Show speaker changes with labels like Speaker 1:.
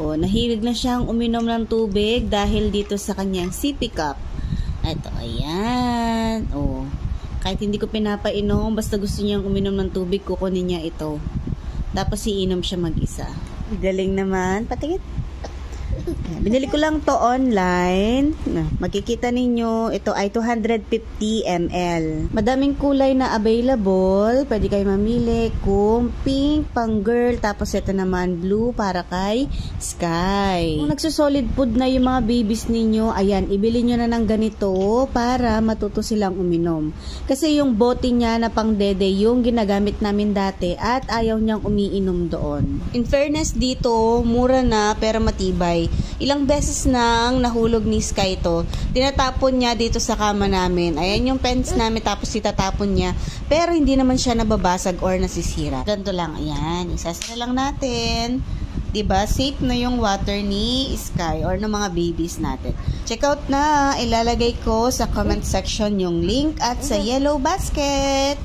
Speaker 1: O, nahilig na siyang uminom ng tubig dahil dito sa kanyang sippy cup. Ito, ayan. O, kahit hindi ko pinapainom, basta gusto niyang uminom ng tubig, kukunin niya ito. Tapos iinom siya mag-isa. Galing naman. Patingin. Binili ko lang to online. Makikita ninyo, ito ay 250 ml. Madaming kulay na available. Pwede kayo mamili kung pink, pang girl, tapos ito naman blue para kay Sky. Kung nagsusolid food na yung mga babies ninyo, ayan, ibili nyo na ng ganito para matuto silang uminom. Kasi yung bote niya na pang dede, yung ginagamit namin dati at ayaw niyang umiinom doon. In fairness dito, mura na pero matibay. Ilang beses nang nahulog ni Sky to. Tinatapon niya dito sa kama namin. Ayan yung pens namin, tapos itatapon niya. Pero hindi naman siya nababasag or nasisira. Ganito lang. Ayan. Isasara lang natin. Diba? Safe na yung water ni Sky or ng mga babies natin. Check out na. Ilalagay ko sa comment section yung link at sa yellow basket.